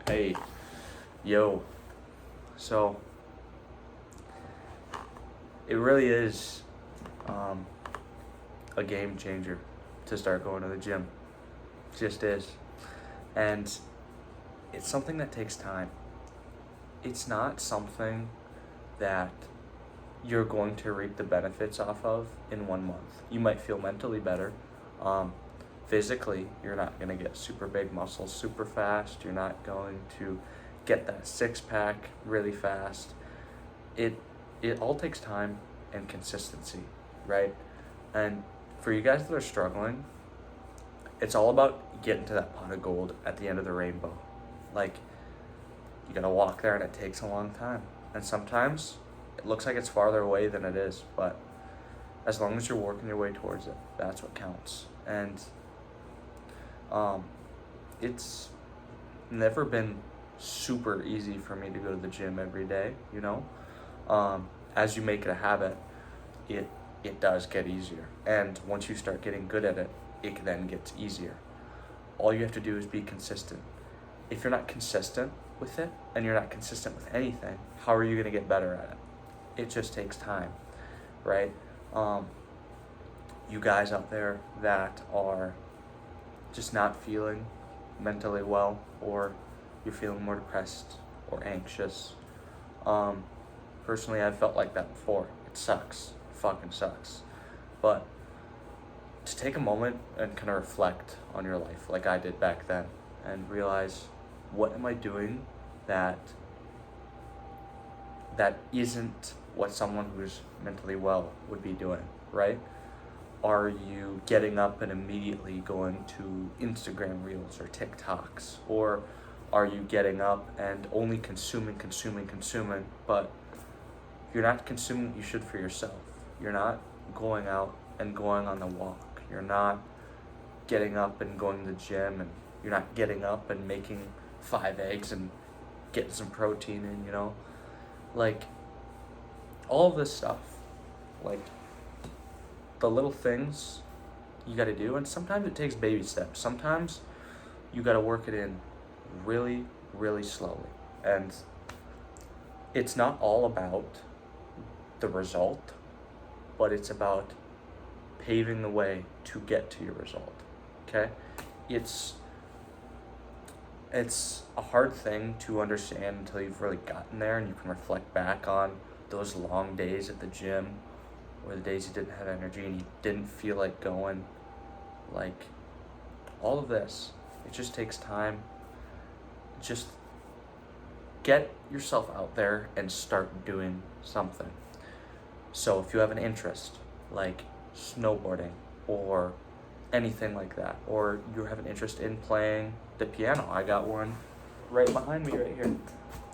Hey, yo. So, it really is um, a game changer to start going to the gym. It just is. And it's something that takes time. It's not something that you're going to reap the benefits off of in 1 month. You might feel mentally better. Um, Physically, you're not going to get super big muscles super fast. You're not going to get that six pack really fast. It it all takes time and consistency, right? And for you guys that are struggling, it's all about getting to that pot of gold at the end of the rainbow. Like, you gotta walk there and it takes a long time. And sometimes it looks like it's farther away than it is, but as long as you're working your way towards it, that's what counts. And um, it's never been super easy for me to go to the gym every day, you know? As you make it a habit, it it does get easier. And once you start getting good at it, it then gets easier. All you have to do is be consistent. If you're not consistent with it, and you're not consistent with anything, how are you going to get better at it? It just takes time, right? Um, you guys out there that are just not feeling mentally well, or you're feeling more depressed or anxious. Um, Personally, I've felt like that before. It sucks. It fucking sucks. But to take a moment and kind of reflect on your life like I did back then and realize, what am I doing that isn't what someone who's mentally well would be doing, right? Are you getting up and immediately going to Instagram Reels or TikToks? Or are you getting up and only consuming, but you're not consuming what you should for yourself? You're not going out and going on the walk. You're not getting up and going to the gym, and you're not getting up and making 5 eggs and getting some protein in, you know? Like, all of this stuff, like, the little things you gotta do, and sometimes it takes baby steps. Sometimes you gotta work it in really, really slowly. And it's not all about the result, but it's about paving the way to get to your result. Okay? It's a hard thing to understand until you've really gotten there and you can reflect back on those long days at the gym, or the days you didn't have energy and you didn't feel like going. Like, all of this, it just takes time. Just get yourself out there and start doing something. So if you have an interest like snowboarding or anything like that, or you have an interest in playing the piano, I got one right behind me right here.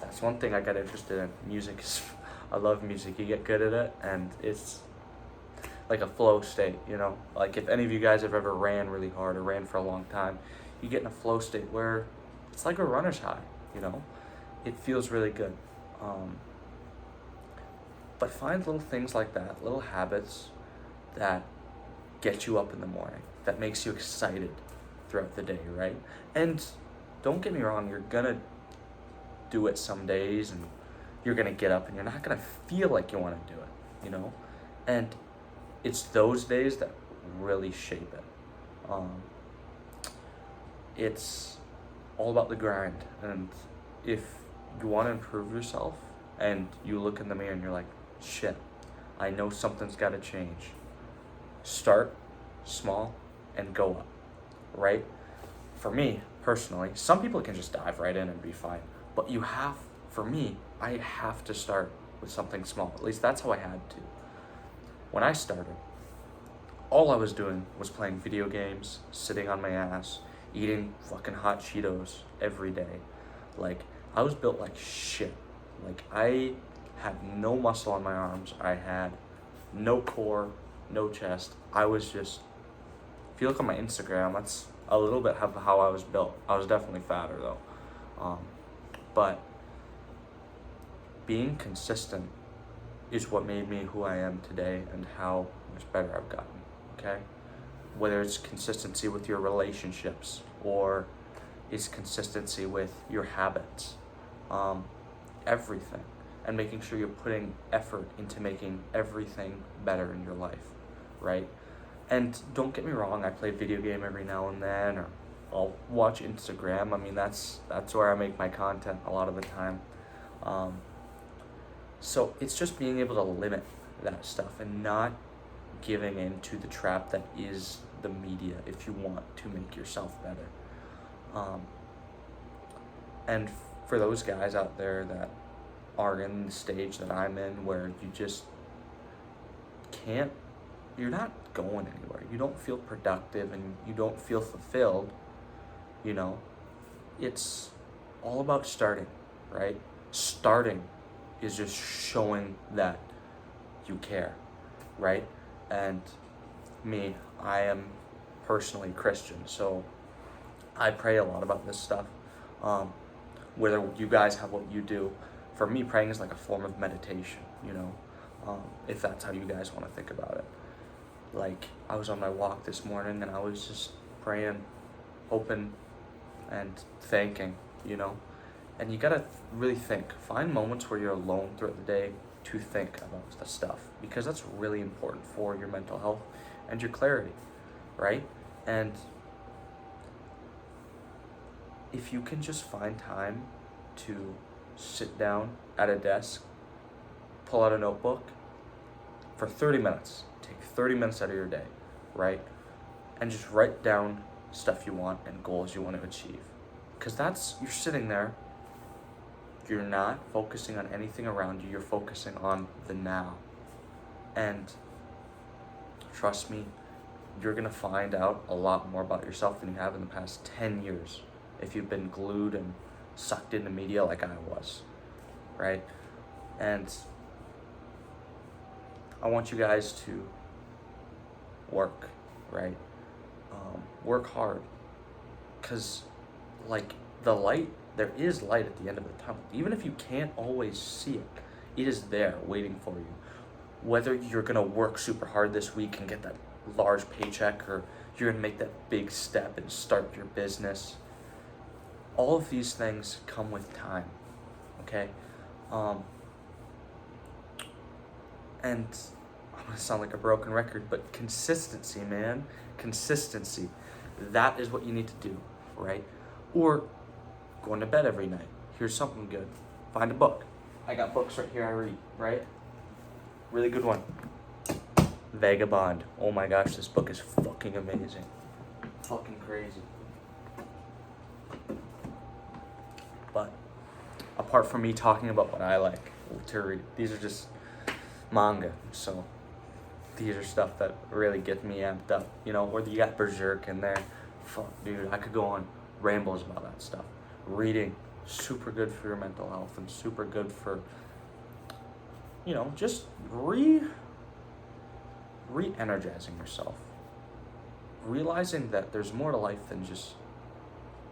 That's one thing I got interested in. Music is, I love music. You get good at it and it's like a flow state, you know? Like, if any of you guys have ever ran really hard or ran for a long time, you get in a flow state where it's like a runner's high, you know? It feels really good. But find little things like that, little habits that get you up in the morning, that makes you excited throughout the day, right? And don't get me wrong, you're gonna do it some days and you're gonna get up and you're not gonna feel like you wanna do it, you know? And it's those days that really shape it. It's all about the grind. And if you want to improve yourself and you look in the mirror and you're like, shit, I know something's got to change, start small and go up, right? For me personally, some people can just dive right in and be fine, but for me, I have to start with something small. At least that's how I had to. When I started, all I was doing was playing video games, sitting on my ass, eating fucking hot Cheetos every day. Like, I was built like shit. Like, I had no muscle on my arms. I had no core, no chest. I was just, if you look on my Instagram, that's a little bit of how I was built. I was definitely fatter though. But being consistent is what made me who I am today and how much better I've gotten, okay? Whether it's consistency with your relationships, or is consistency with your habits, everything, and making sure you're putting effort into making everything better in your life, right? And don't get me wrong, I play video game every now and then, or I'll watch Instagram. I mean, that's where I make my content a lot of the time. So it's just being able to limit that stuff and not giving in to the trap that is the media if you want to make yourself better. And for those guys out there that are in the stage that I'm in, where you just can't, you're not going anywhere, you don't feel productive and you don't feel fulfilled, you know, it's all about starting, right? Starting is just showing that you care, right? And me, I am personally Christian, so I pray a lot about this stuff. Whether you guys have what you do, for me, praying is like a form of meditation, you know, if that's how you guys want to think about it. Like, I was on my walk this morning and I was just praying, hoping, and thanking, you know. And you gotta really think. Find moments where you're alone throughout the day to think about the stuff, because that's really important for your mental health and your clarity, right? And if you can just find time to sit down at a desk, pull out a notebook for 30 minutes, take 30 minutes out of your day, right? And just write down stuff you want and goals you want to achieve. Because you're sitting there, you're not focusing on anything around you, you're focusing on the now. And trust me, you're gonna find out a lot more about yourself than you have in the past 10 years if you've been glued and sucked into media like I was, right? And I want you guys to work, right? Work hard, because like there is light at the end of the tunnel. Even if you can't always see it, it is there waiting for you. Whether you're gonna work super hard this week and get that large paycheck, or you're gonna make that big step and start your business, all of these things come with time, okay? And I'm gonna sound like a broken record, but consistency, man, consistency. That is what you need to do, right? Or going to bed every night. Here's something good. Find a book. I got books right here I read, right? Really good one. Vagabond. Oh my gosh, this book is fucking amazing. Fucking crazy. But apart from me talking about what I like to read, these are just manga, so these are stuff that really get me amped up, you know. Or you got Berserk in there. Fuck, dude, I could go on rambles about that stuff. Reading, super good for your mental health and super good for, you know, just re-energizing yourself. Realizing that there's more to life than just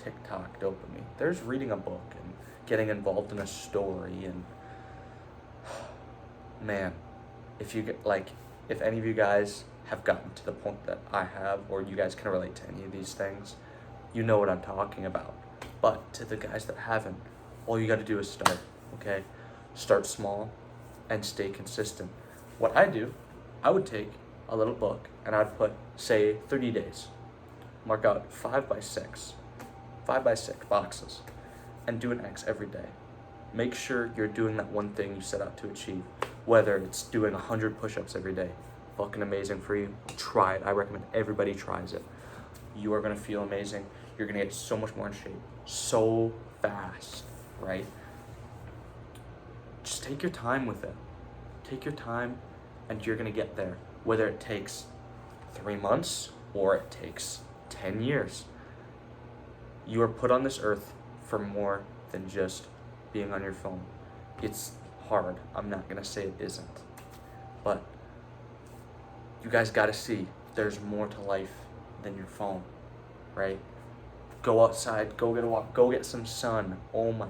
TikTok dopamine. There's reading a book and getting involved in a story, and man, if any of you guys have gotten to the point that I have, or you guys can relate to any of these things, you know what I'm talking about. But to the guys that haven't, all you got to do is start, okay? Start small and stay consistent. What I do, I would take a little book and I'd put, say, 30 days. Mark out 5 by 6 boxes, and do an X every day. Make sure you're doing that one thing you set out to achieve, whether it's doing 100 push-ups every day. Fucking amazing for you. Try it. I recommend everybody tries it. You are going to feel amazing. You're going to get so much more in shape so fast, right? Just take your time with it. Take your time and you're going to get there. Whether it takes 3 months or it takes 10 years. You are put on this earth for more than just being on your phone. It's hard. I'm not going to say it isn't. But you guys got to see there's more to life than your phone, right? Go outside, go get a walk, go get some sun. Oh my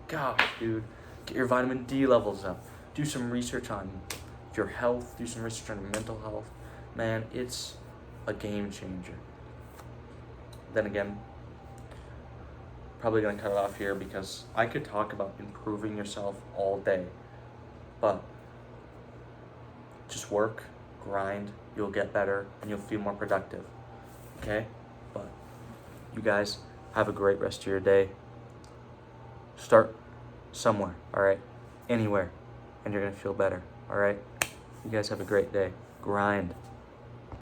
gosh, dude. Get your vitamin D levels up. Do some research on your health. Do some research on your mental health. Man, it's a game changer. Then again, probably going to cut it off here because I could talk about improving yourself all day. But just work, grind, you'll get better, and you'll feel more productive. Okay? But you guys have a great rest of your day. Start somewhere, all right? Anywhere, and you're going to feel better, all right? You guys have a great day. Grind.